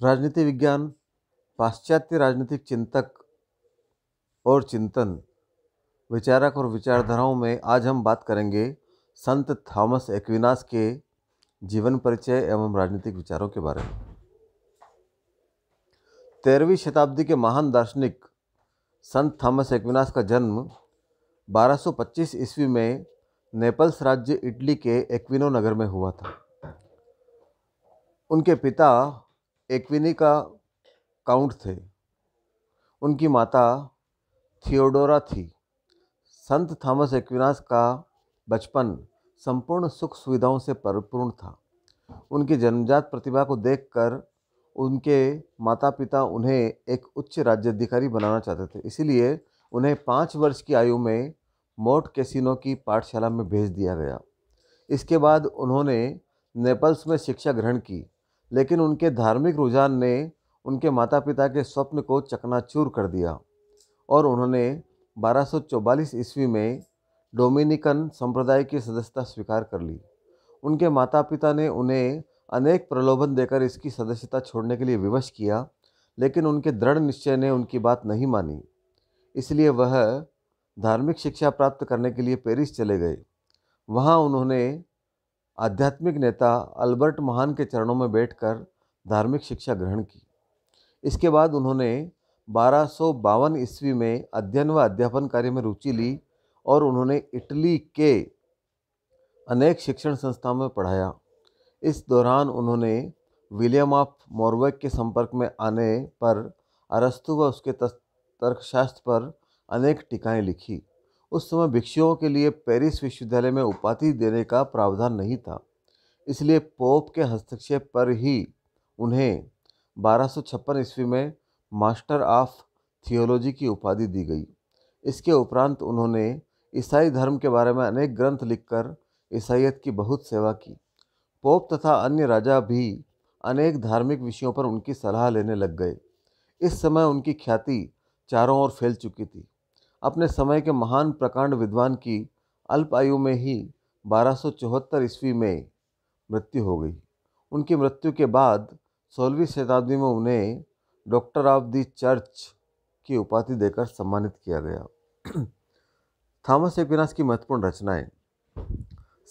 राजनीति विज्ञान, पाश्चात्य राजनीतिक चिंतक और चिंतन, विचारक और विचारधाराओं में आज हम बात करेंगे संत थॉमस एक्विनास के जीवन परिचय एवं राजनीतिक विचारों के बारे में। 13वीं शताब्दी के महान दार्शनिक संत थॉमस एक्विनास का जन्म 1225 ईस्वी में नेपल्स राज्य इटली के एक्विनो नगर में हुआ था। उनके पिता एक्विनी का काउंट थे। उनकी माता थियोडोरा थी। संत थॉमस एक्विनास का बचपन संपूर्ण सुख सुविधाओं से परिपूर्ण था। उनकी जन्मजात प्रतिभा को देखकर उनके माता पिता उन्हें एक उच्च राज्याधिकारी बनाना चाहते थे। इसीलिए उन्हें 5 वर्ष की आयु में मोंट कैसिनो की पाठशाला में भेज दिया गया। इसके बाद उन्होंने नेपल्स में शिक्षा ग्रहण की, लेकिन उनके धार्मिक रुझान ने उनके माता पिता के स्वप्न को चकनाचूर कर दिया और उन्होंने 1244 ईस्वी में डोमिनिकन संप्रदाय की सदस्यता स्वीकार कर ली। उनके माता पिता ने उन्हें अनेक प्रलोभन देकर इसकी सदस्यता छोड़ने के लिए विवश किया, लेकिन उनके दृढ़ निश्चय ने उनकी बात नहीं मानी। इसलिए वह धार्मिक शिक्षा प्राप्त करने के लिए पेरिस चले गए। वहाँ उन्होंने आध्यात्मिक नेता अल्बर्ट महान के चरणों में बैठकर धार्मिक शिक्षा ग्रहण की। इसके बाद उन्होंने 1252 ईस्वी में अध्ययन व अध्यापन कार्य में रुचि ली और उन्होंने इटली के अनेक शिक्षण संस्थाओं में पढ़ाया। इस दौरान उन्होंने विलियम ऑफ मॉरविक के संपर्क में आने पर अरस्तु व उसके तर्कशास्त्र पर अनेक टीकाएं लिखी। उस समय भिक्षुओं के लिए पेरिस विश्वविद्यालय में उपाधि देने का प्रावधान नहीं था, इसलिए पोप के हस्तक्षेप पर ही उन्हें 1256 ईस्वी में मास्टर ऑफ थियोलॉजी की उपाधि दी गई। इसके उपरांत उन्होंने ईसाई धर्म के बारे में अनेक ग्रंथ लिखकर ईसाईयत की बहुत सेवा की। पोप तथा अन्य राजा भी अनेक धार्मिक विषयों पर उनकी सलाह लेने लग गए। इस समय उनकी ख्याति चारों ओर फैल चुकी थी। अपने समय के महान प्रकांड विद्वान की अल्प आयु में ही 1274 ईस्वी में मृत्यु हो गई। उनकी मृत्यु के बाद 16वीं शताब्दी में उन्हें डॉक्टर ऑफ द चर्च की उपाधि देकर सम्मानित किया गया। थॉमस एक्विनास की महत्वपूर्ण रचनाएं।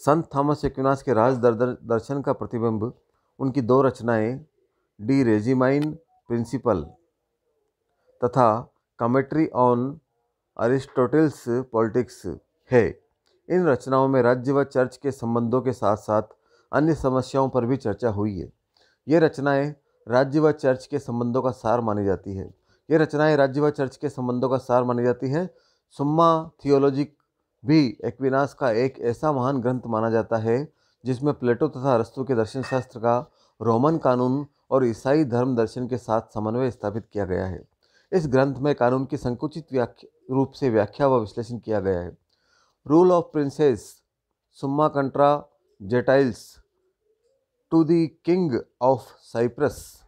संत थॉमस एक्विनास के राज दर्शन का प्रतिबिंब उनकी 2 रचनाएं डी रेजिमाइन प्रिंसिपल तथा कमेंट्री ऑन अरिस्टोटल्स पॉलिटिक्स है। इन रचनाओं में राज्य व चर्च के संबंधों के साथ साथ अन्य समस्याओं पर भी चर्चा हुई है। ये रचनाएं राज्य व चर्च के संबंधों का सार मानी जाती है। सुम्मा थियोलॉजिक भी एक्विनास का एक ऐसा महान ग्रंथ माना जाता है जिसमें प्लेटो तथा अरस्तु के दर्शनशास्त्र का रोमन कानून और ईसाई धर्म दर्शन के साथ समन्वय स्थापित किया गया है। इस ग्रंथ में कानून की संकुचित रूप से व्याख्या व विश्लेषण किया गया है। Rule of princes, Summa Contra Gentiles to the king of Cyprus,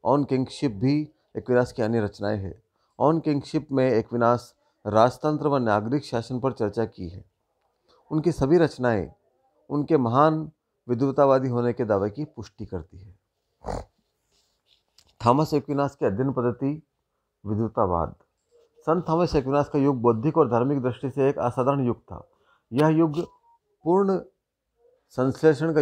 on kingship भी एक्विनास की अन्य रचनाएं हैं। ऑन किंगशिप में एक्विनास राजतंत्र व नागरिक शासन पर चर्चा की है। उनकी सभी रचनाएं उनके महान विद्वतावादी होने के दावे की पुष्टि करती है। थॉमस एक्विनास की अध्ययन पद्धति विद्वतावाद। संत थॉमस एक्विनास का युग बौद्धिक और धार्मिक दृष्टि से एक असाधारण युग था। यह युग पूर्ण संश्लेषण का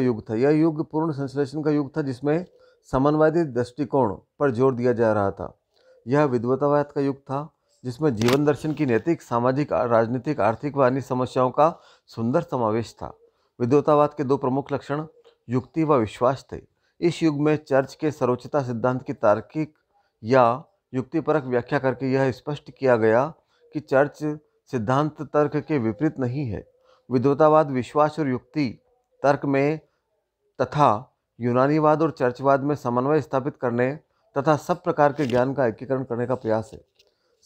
युग था जिसमें समन्वयी दृष्टिकोण पर जोर दिया जा रहा था। यह विद्वतावाद का युग था जिसमें जीवन दर्शन की नैतिक, सामाजिक, राजनीतिक, आर्थिक व अन्य समस्याओं का सुंदर समावेश था। विद्वतावाद के 2 प्रमुख लक्षण युक्ति व विश्वास थे। इस युग में चर्च के सर्वोच्चता सिद्धांत की तार्किक या युक्तिपरक व्याख्या करके यह स्पष्ट किया गया कि चर्च सिद्धांत तर्क के विपरीत नहीं है। विद्वतावाद विश्वास और युक्ति तर्क में तथा यूनानीवाद और चर्चवाद में समन्वय स्थापित करने तथा सब प्रकार के ज्ञान का एकीकरण करने का प्रयास है।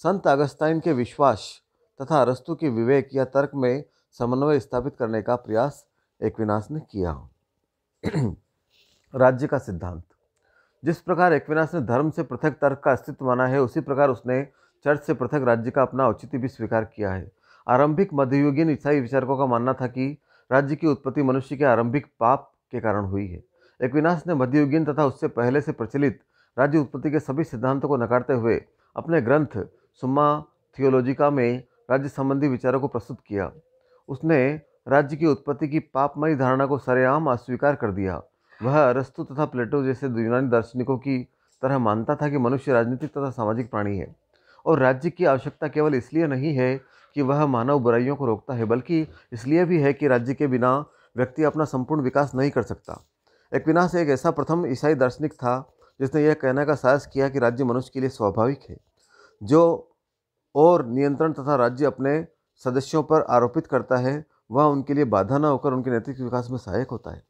संत अगस्ताइन के विश्वास तथा अरस्तु के विवेक या तर्क में समन्वय स्थापित करने का प्रयास एक्विनास ने किया। राज्य का सिद्धांत। जिस प्रकार एक्विनास ने धर्म से पृथक तर्क का अस्तित्व माना है, उसी प्रकार उसने चर्च से पृथक राज्य का अपना औचित्य भी स्वीकार किया है। आरंभिक मध्ययुगीन ईसाई विचारकों का मानना था कि राज्य की उत्पत्ति मनुष्य के आरंभिक पाप के कारण हुई है। एक्विनास ने मध्ययुगीन तथा उससे पहले से प्रचलित राज्य उत्पत्ति के सभी सिद्धांतों को नकारते हुए अपने ग्रंथ सुम्मा थियोलॉजिका में राज्य संबंधी विचारों को प्रस्तुत किया। उसने राज्य की उत्पत्ति की पापमयी धारणा को सरेआम अस्वीकार कर दिया। वह अरस्तु तथा प्लेटो जैसे यूनानी दार्शनिकों की तरह मानता था कि मनुष्य राजनीतिक तथा सामाजिक प्राणी है और राज्य की आवश्यकता केवल इसलिए नहीं है कि वह मानव बुराइयों को रोकता है, बल्कि इसलिए भी है कि राज्य के बिना व्यक्ति अपना संपूर्ण विकास नहीं कर सकता। एक्विनास एक ऐसा प्रथम ईसाई दार्शनिक था जिसने यह कहने का साहस किया कि राज्य मनुष्य के लिए स्वाभाविक है, जो और नियंत्रण तथा राज्य अपने सदस्यों पर आरोपित करता है वह उनके लिए बाधा न होकर उनके नैतिक विकास में सहायक होता है।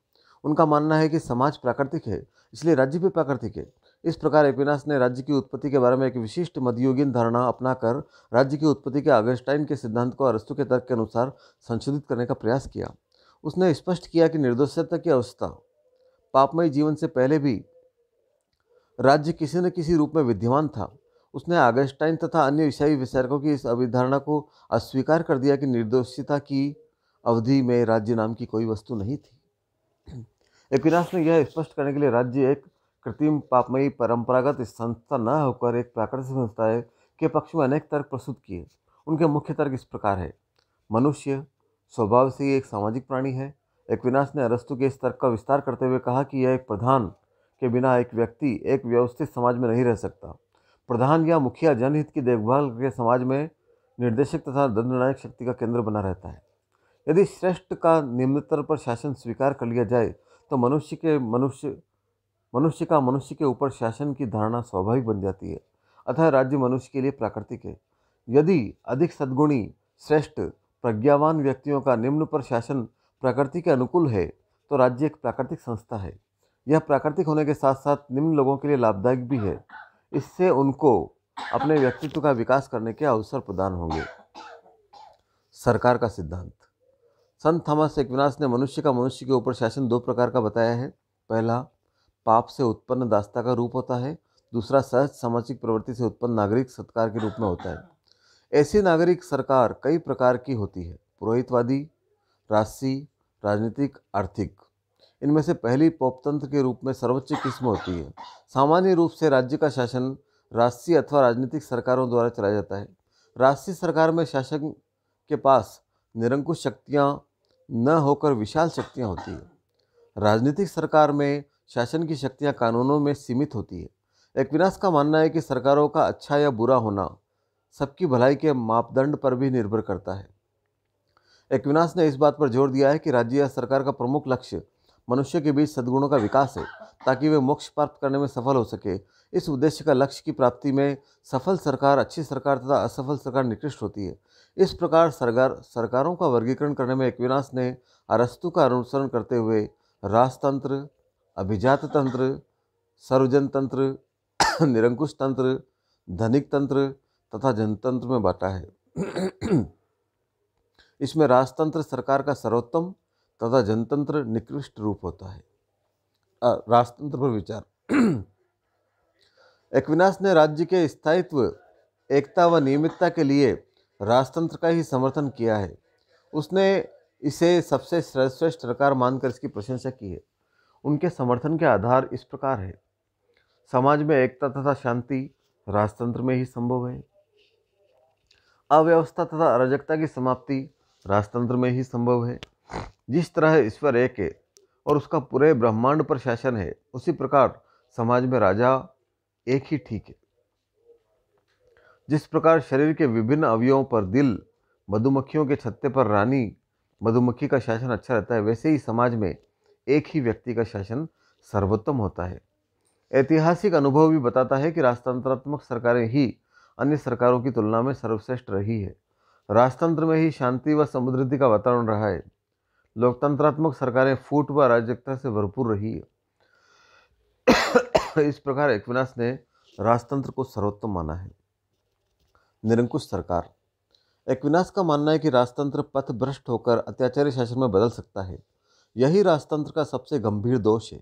उनका मानना है कि समाज प्राकृतिक है, इसलिए राज्य भी प्राकृतिक है। इस प्रकार एक्विनास ने राज्य की उत्पत्ति के बारे में एक विशिष्ट मध्ययुगीन धारणा अपनाकर राज्य की उत्पत्ति के ऑगस्टाइन के सिद्धांत को अरस्तु के तर्क के अनुसार संशोधित करने का प्रयास किया। उसने स्पष्ट किया कि निर्दोषता की अवस्था पापमय जीवन से पहले भी राज्य किसी न किसी रूप में विद्यमान था। उसने ऑगस्टाइन तथा अन्य ईसाई विचारकों की इस अभिधारणा को अस्वीकार कर दिया कि निर्दोषता की अवधि में राज्य नाम की कोई वस्तु नहीं थी। एक्विनास ने यह स्पष्ट करने के लिए राज्य एक कृत्रिम पापमयी परंपरागत संस्था न होकर एक प्राकृतिक संस्था है के पक्ष में अनेक तर्क प्रस्तुत किए। उनके मुख्य तर्क इस प्रकार है। मनुष्य स्वभाव से ही एक सामाजिक प्राणी है। एक्विनास ने अरस्तु के इस तर्क का विस्तार करते हुए कहा कि यह एक प्रधान के बिना एक व्यक्ति एक व्यवस्थित समाज में नहीं रह सकता। प्रधान या मुखिया जनहित की देखभाल के समाज में निर्देशक तथा दंडनायक शक्ति का केंद्र बना रहता है। यदि श्रेष्ठ का निम्नतर पर शासन स्वीकार कर लिया जाए तो मनुष्य के ऊपर शासन की धारणा स्वाभाविक बन जाती है। अतः राज्य मनुष्य के लिए प्राकृतिक है। यदि अधिक सद्गुणी श्रेष्ठ प्रज्ञावान व्यक्तियों का निम्न पर शासन प्रकृति के अनुकूल है तो राज्य एक प्राकृतिक संस्था है। यह प्राकृतिक होने के साथ साथ निम्न लोगों के लिए लाभदायक भी है। इससे उनको अपने व्यक्तित्व का विकास करने के अवसर प्रदान होंगे। सरकार का सिद्धांत। संत थॉमस एक्विनास ने मनुष्य के ऊपर शासन दो प्रकार का बताया है। पहला, पाप से उत्पन्न दासता का रूप होता है। दूसरा, सहज सामाजिक प्रवृत्ति से उत्पन्न नागरिक सत्कार के रूप में होता है। ऐसी नागरिक सरकार कई प्रकार की होती है। पुरोहितवादी, राजसी, राजनीतिक, आर्थिक। इनमें से पहली पोपतंत्र के रूप में सर्वोच्च किस्म होती है। सामान्य रूप से राज्य का शासन राजसी अथवा राजनीतिक सरकारों द्वारा चलाया जाता है। राजसी सरकार में शासक के पास निरंकुश शक्तियाँ न होकर विशाल शक्तियाँ होती है। राजनीतिक सरकार में शासन की शक्तियाँ कानूनों में सीमित होती है। एक्विनास का मानना है कि सरकारों का अच्छा या बुरा होना सबकी भलाई के मापदंड पर भी निर्भर करता है। एक्विनास ने इस बात पर जोर दिया है कि राज्य या सरकार का प्रमुख लक्ष्य मनुष्य के बीच सद्गुणों का विकास है ताकि वे मोक्ष प्राप्त करने में सफल हो सके। इस उद्देश्य का लक्ष्य की प्राप्ति में सफल सरकार अच्छी सरकार तथा असफल सरकार निकृष्ट होती है। इस प्रकार सरकारों का वर्गीकरण करने में एक्विनास ने अरस्तु का अनुसरण करते हुए राजतंत्र, अभिजात तंत्र, सर्वजन तंत्र, निरंकुश तंत्र, धनिक तंत्र तथा जनतंत्र में बांटा है। इसमें राजतंत्र सरकार का सर्वोत्तम तथा जनतंत्र निकृष्ट रूप होता है। राजतंत्र पर विचार। एक्विनास ने राज्य के स्थायित्व, एकता व नियमितता के लिए राजतंत्र का ही समर्थन किया है। उसने इसे सबसे श्रेष्ठ सरकार मानकर इसकी प्रशंसा की है। उनके समर्थन के आधार इस प्रकार है। समाज में एकता तथा शांति राजतंत्र में ही संभव है। अव्यवस्था तथा अराजकता की समाप्ति राजतंत्र में ही संभव है। जिस तरह ईश्वर एक है और उसका पूरे ब्रह्मांड पर शासन है, उसी प्रकार समाज में राजा एक ही ठीक है। जिस प्रकार शरीर के विभिन्न अवयवों पर दिल, मधुमक्खियों के छत्ते पर रानी मधुमक्खी का शासन अच्छा रहता है, वैसे ही समाज में एक ही व्यक्ति का शासन सर्वोत्तम होता है। ऐतिहासिक अनुभव भी बताता है कि राजतंत्रात्मक सरकारें ही अन्य सरकारों की तुलना में सर्वश्रेष्ठ रही है। राजतंत्र में ही शांति व समृद्धि का वातावरण रहा है। लोकतंत्रात्मक सरकारें फूट व अराजकता से भरपूर रही है। इस प्रकार एक्विनास ने राजतंत्र को सर्वोत्तम माना है। निरंकुश सरकार। एक्विनास का मानना है कि राजतंत्र पथ भ्रष्ट होकर अत्याचारी शासन में बदल सकता है। यही राजतंत्र का सबसे गंभीर दोष है।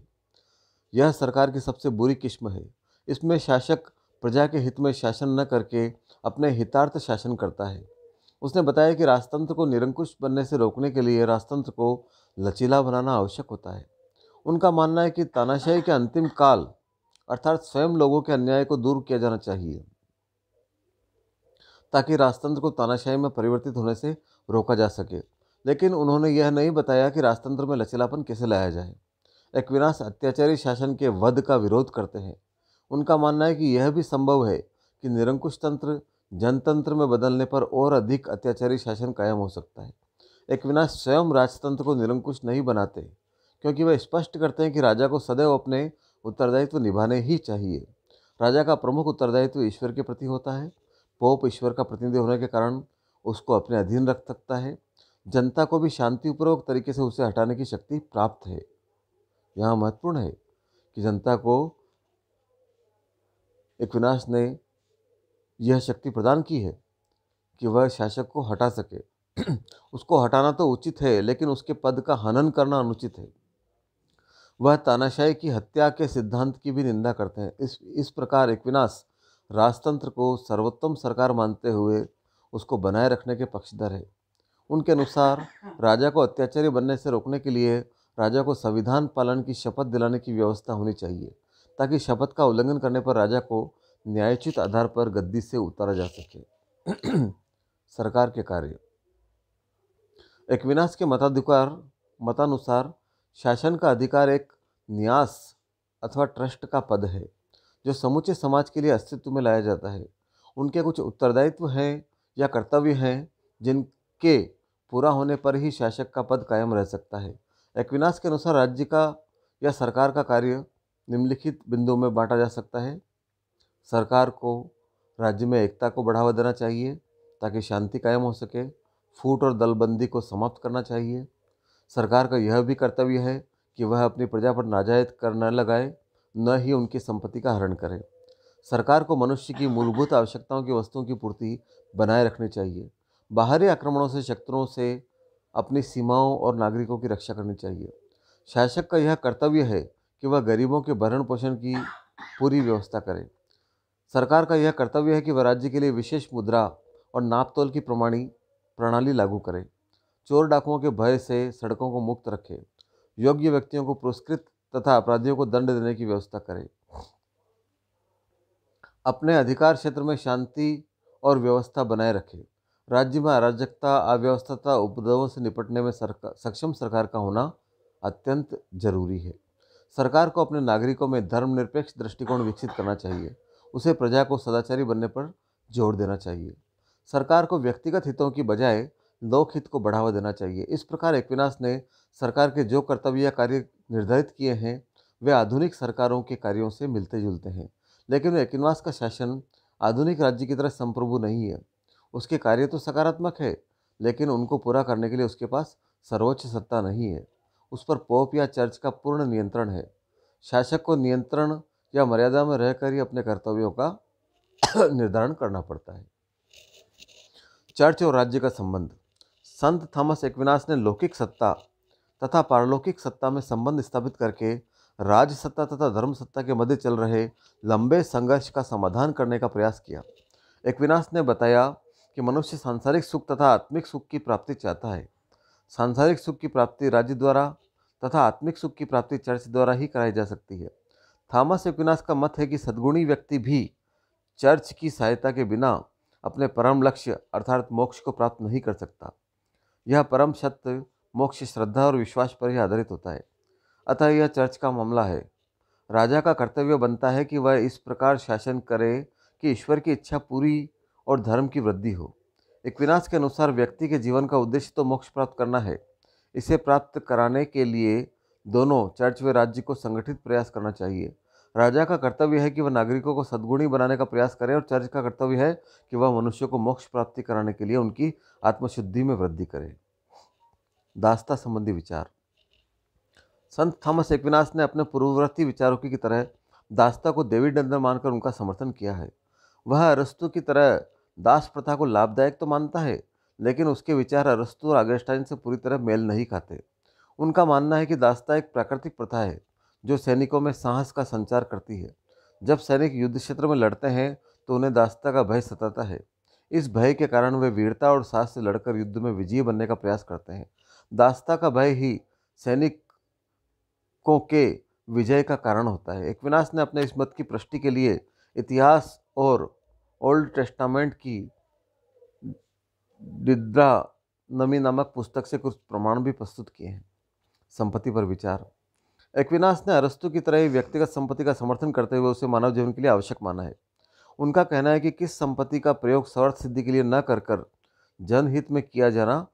यह सरकार की सबसे बुरी किस्म है। इसमें शासक प्रजा के हित में शासन न करके अपने हितार्थ शासन करता है। उसने बताया कि राजतंत्र को निरंकुश बनने से रोकने के लिए राजतंत्र को लचीला बनाना आवश्यक होता है। उनका मानना है कि तानाशाही के अंतिम काल अर्थात स्वयं लोगों के अन्याय को दूर किया जाना चाहिए, ताकि राजतंत्र को तानाशाही में परिवर्तित होने से रोका जा सके। लेकिन उन्होंने यह नहीं बताया कि राजतंत्र में लचीलापन कैसे लाया जाए। एक्विनास अत्याचारी शासन के वध का विरोध करते हैं। उनका मानना है कि यह भी संभव है कि निरंकुश तंत्र जनतंत्र में बदलने पर और अधिक अत्याचारी शासन कायम हो सकता है। एक्विनास स्वयं राजतंत्र को निरंकुश नहीं बनाते, क्योंकि वह स्पष्ट करते हैं कि राजा को सदैव अपने उत्तरदायित्व निभाने ही चाहिए। राजा का प्रमुख उत्तरदायित्व ईश्वर के प्रति होता है। पोप ईश्वर का प्रतिनिधि होने के कारण उसको अपने अधीन रख सकता है। जनता को भी शांतिपूर्वक तरीके से उसे हटाने की शक्ति प्राप्त है। यहाँ महत्वपूर्ण है कि जनता को एक्विनास ने यह शक्ति प्रदान की है कि वह शासक को हटा सके। उसको हटाना तो उचित है, लेकिन उसके पद का हनन करना अनुचित है। वह तानाशाही की हत्या के सिद्धांत की भी निंदा करते हैं। इस प्रकार एक्विनास राजतंत्र को सर्वोत्तम सरकार मानते हुए उसको बनाए रखने के पक्षधर है। उनके अनुसार राजा को अत्याचारी बनने से रोकने के लिए राजा को संविधान पालन की शपथ दिलाने की व्यवस्था होनी चाहिए, ताकि शपथ का उल्लंघन करने पर राजा को न्यायोचित आधार पर गद्दी से उतारा जा सके। सरकार के कार्य। एक्विनास के मतानुसार शासन का अधिकार एक न्यास अथवा ट्रस्ट का पद है, जो समूचे समाज के लिए अस्तित्व में लाया जाता है। उनके कुछ उत्तरदायित्व हैं या कर्तव्य हैं जिनके पूरा होने पर ही शासक का पद कायम रह सकता है। एक्विनास के अनुसार राज्य का या सरकार का कार्य निम्नलिखित बिंदुओं में बांटा जा सकता है। सरकार को राज्य में एकता को बढ़ावा देना चाहिए ताकि शांति कायम हो सके। फूट और दलबंदी को समाप्त करना चाहिए। सरकार का यह भी कर्तव्य है कि वह अपनी प्रजा पर नाजायज कर न लगाए, न ही उनकी संपत्ति का हरण करे। सरकार को मनुष्य की मूलभूत आवश्यकताओं की वस्तुओं की पूर्ति बनाए रखनी चाहिए। बाहरी आक्रमणों से शत्रुओं से अपनी सीमाओं और नागरिकों की रक्षा करनी चाहिए। शासक का यह कर्तव्य है कि वह गरीबों के भरण पोषण की पूरी व्यवस्था करे। सरकार का यह कर्तव्य है कि वह राज्य के लिए विशेष मुद्रा और नापतोल की प्रणाली लागू करे। चोर डाकुओं के भय से सड़कों को मुक्त रखे। योग्य व्यक्तियों को पुरस्कृत तथा अपराधियों को दंड देने की व्यवस्था करे। अपने अधिकार क्षेत्र में शांति और व्यवस्था बनाए रखे। राज्य में अराजकता, अव्यवस्था तथा उपद्रवों से निपटने में सक्षम सरकार का होना अत्यंत जरूरी है। सरकार को अपने नागरिकों में धर्मनिरपेक्ष दृष्टिकोण विकसित करना चाहिए। उसे प्रजा को सदाचारी बनने पर जोर देना चाहिए। सरकार को व्यक्तिगत हितों की बजाय लोक हित को बढ़ावा देना चाहिए। इस प्रकार एक्विनास ने सरकार के जो कर्तव्य या कार्य निर्धारित किए हैं वे आधुनिक सरकारों के कार्यों से मिलते जुलते हैं, लेकिन एक्विनास का शासन आधुनिक राज्य की तरह संप्रभु नहीं है। उसके कार्य तो सकारात्मक है, लेकिन उनको पूरा करने के लिए उसके पास सर्वोच्च सत्ता नहीं है। उस पर पोप या चर्च का पूर्ण नियंत्रण है। शासक को नियंत्रण या मर्यादा में रहकर ही अपने कर्तव्यों का निर्धारण करना पड़ता है। चर्च और राज्य का संबंध। संत थॉमस एक्विनास ने लौकिक सत्ता तथा पारलौकिक सत्ता में संबंध स्थापित करके राज सत्ता तथा धर्म सत्ता के मध्य चल रहे लंबे संघर्ष का समाधान करने का प्रयास किया। एक्विनास ने बताया कि मनुष्य सांसारिक सुख तथा आत्मिक सुख की प्राप्ति चाहता है। सांसारिक सुख की प्राप्ति राज्य द्वारा तथा आत्मिक सुख की प्राप्ति चर्च द्वारा ही कराई जा सकती है। थॉमस एक्विनास का मत है कि सद्गुणी व्यक्ति भी चर्च की सहायता के बिना अपने परम लक्ष्य अर्थात मोक्ष को प्राप्त नहीं कर सकता। यह परम सत्य मोक्ष श्रद्धा और विश्वास पर ही आधारित होता है। अतः यह चर्च का मामला है। राजा का कर्तव्य बनता है कि वह इस प्रकार शासन करे कि ईश्वर की इच्छा पूरी और धर्म की वृद्धि हो। एक्विनास के अनुसार व्यक्ति के जीवन का उद्देश्य तो मोक्ष प्राप्त करना है। इसे प्राप्त कराने के लिए दोनों चर्च व राज्य को संगठित प्रयास करना चाहिए। राजा का कर्तव्य है कि वह नागरिकों को सद्गुणी बनाने का प्रयास करे और चर्च का कर्तव्य है कि वह मनुष्यों को मोक्ष प्राप्ति कराने के लिए उनकी आत्मशुद्धि में वृद्धि करे। दासता संबंधी विचार। संत थॉमस एक्विनास ने अपने पूर्ववर्ती विचारों की तरह दासता को देवी डंडन मानकर उनका समर्थन किया है। वह अरस्तु की तरह दास प्रथा को लाभदायक तो मानता है, लेकिन उसके विचार अरस्तु और ऑगस्टाइन से पूरी तरह मेल नहीं खाते। उनका मानना है कि दासता एक प्राकृतिक प्रथा है जो सैनिकों में साहस का संचार करती है। जब सैनिक युद्ध क्षेत्र में लड़ते हैं तो उन्हें दासता का भय सताता है। इस भय के कारण वे वीरता और साहस से लड़कर युद्ध में विजयी बनने का प्रयास करते हैं। दासता का भय ही सैनिकों के विजय का कारण होता है। एक्विनास ने अपने इस मत की पुष्टि के लिए इतिहास और ओल्ड टेस्टामेंट की निद्रा नमी नामक पुस्तक से कुछ प्रमाण भी प्रस्तुत किए हैं। संपत्ति पर विचार। एक्विनास ने अरस्तु की तरह ही व्यक्तिगत संपत्ति का समर्थन करते हुए उसे मानव जीवन के लिए आवश्यक माना है। उनका कहना है कि किस संपत्ति का प्रयोग स्वार्थ सिद्धि के लिए न कर कर जनहित में किया जाना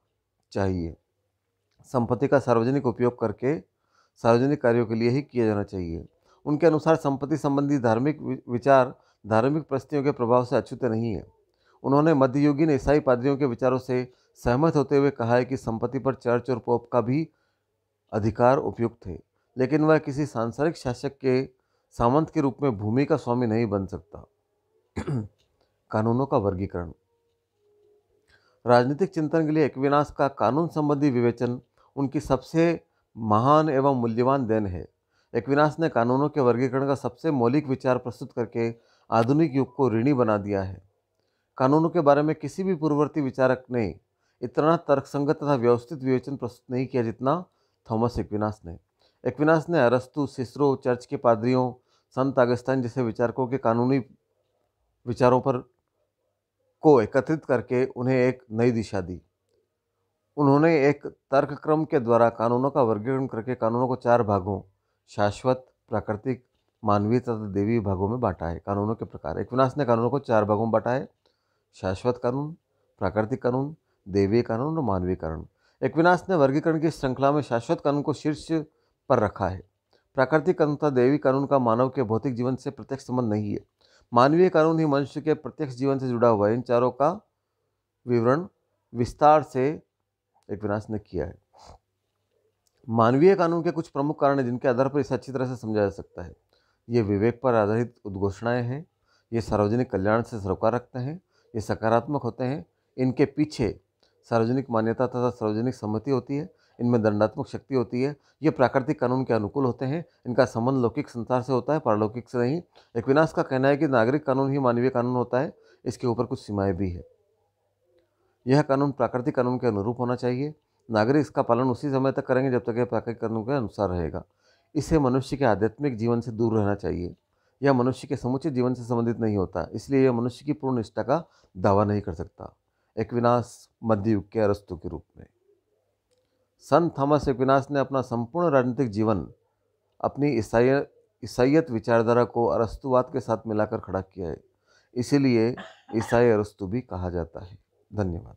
चाहिए। संपत्ति का सार्वजनिक उपयोग करके सार्वजनिक कार्यों के लिए ही किया जाना चाहिए। उनके अनुसार संपत्ति संबंधी धार्मिक विचार धार्मिक परिस्थितियों के प्रभाव से अछूते नहीं है। उन्होंने मध्ययुगीन ईसाई पादरियों के विचारों से सहमत होते हुए कहा है कि संपत्ति पर चर्च और पोप का भी अधिकार उपयुक्त है, लेकिन वह किसी सांसारिक शासक के सामंत के रूप में भूमि का स्वामी नहीं बन सकता। कानूनों का वर्गीकरण। राजनीतिक चिंतन के लिए एक्विनास का कानून संबंधी विवेचन उनकी सबसे महान एवं मूल्यवान देन है। एक्विनास ने कानूनों के वर्गीकरण का सबसे मौलिक विचार प्रस्तुत करके आधुनिक युग को ऋणी बना दिया है। कानूनों के बारे में किसी भी पूर्ववर्ती विचारक ने इतना तर्कसंगत तथा व्यवस्थित विवेचन प्रस्तुत नहीं किया जितना थॉमस एक्विनास ने। एक्विनास ने अरस्तु, सिसरो, चर्च के पादरियों, संत अगस्ताइन जैसे विचारकों के कानूनी विचारों पर को एकत्रित करके उन्हें एक नई दिशा दी। उन्होंने एक तर्कक्रम के द्वारा कानूनों का वर्गीकरण करके कानूनों को 4 भागों शाश्वत, प्राकृतिक, मानवीय तथा देवी भागों में बांटा है। कानूनों के प्रकार। एक्विनास ने कानूनों को 4 भागों में बांटा है: शाश्वत कानून, प्राकृतिक कानून, देवीय कानून और मानवीय कानून। एक्विनास ने वर्गीकरण की श्रृंखला में शाश्वत कानून को शीर्ष पर रखा है। प्राकृतिक कानून तथा देवी कानून का मानव के भौतिक जीवन से प्रत्यक्ष संबंध नहीं है। मानवीय कानून ही मनुष्य के प्रत्यक्ष जीवन से जुड़ा हुआ है। इन चारों का विवरण विस्तार से एक्विनास ने किया है। मानवीय कानून के कुछ प्रमुख कारण हैं जिनके आधार पर इसे अच्छी तरह से समझा जा सकता है। ये विवेक पर आधारित उद्घोषणाएं हैं, ये सार्वजनिक कल्याण से सरोकार रखते हैं, ये सकारात्मक होते हैं, इनके पीछे सार्वजनिक मान्यता तथा सार्वजनिक सम्मति होती है, इनमें दंडात्मक शक्ति होती है, ये प्राकृतिक कानून के अनुकूल होते हैं, इनका संबंध लौकिक संसार से होता है, पारलौकिक से नहीं। एक्विनास का कहना है कि नागरिक कानून ही मानवीय कानून होता है, इसके ऊपर कुछ सीमाएं भी है। यह कानून प्राकृतिक कानून के अनुरूप होना चाहिए। नागरिक इसका पालन उसी समय तक करेंगे जब तक यह प्राकृतिक कानून के अनुसार रहेगा। इसे मनुष्य के आध्यात्मिक जीवन से दूर रहना चाहिए। यह मनुष्य के समुचित जीवन से संबंधित नहीं होता, इसलिए यह मनुष्य की पूर्ण निष्ठा का दावा नहीं कर सकता। एक्विनास मध्य युग के अरस्तु के रूप में। संत थॉमस एक्विनास ने अपना संपूर्ण राजनीतिक जीवन अपनी ईसाईयत विचारधारा को अरस्तुवाद के साथ मिलाकर खड़ा किया है, इसीलिए ईसाई अरस्तु भी कहा जाता है। धन्यवाद।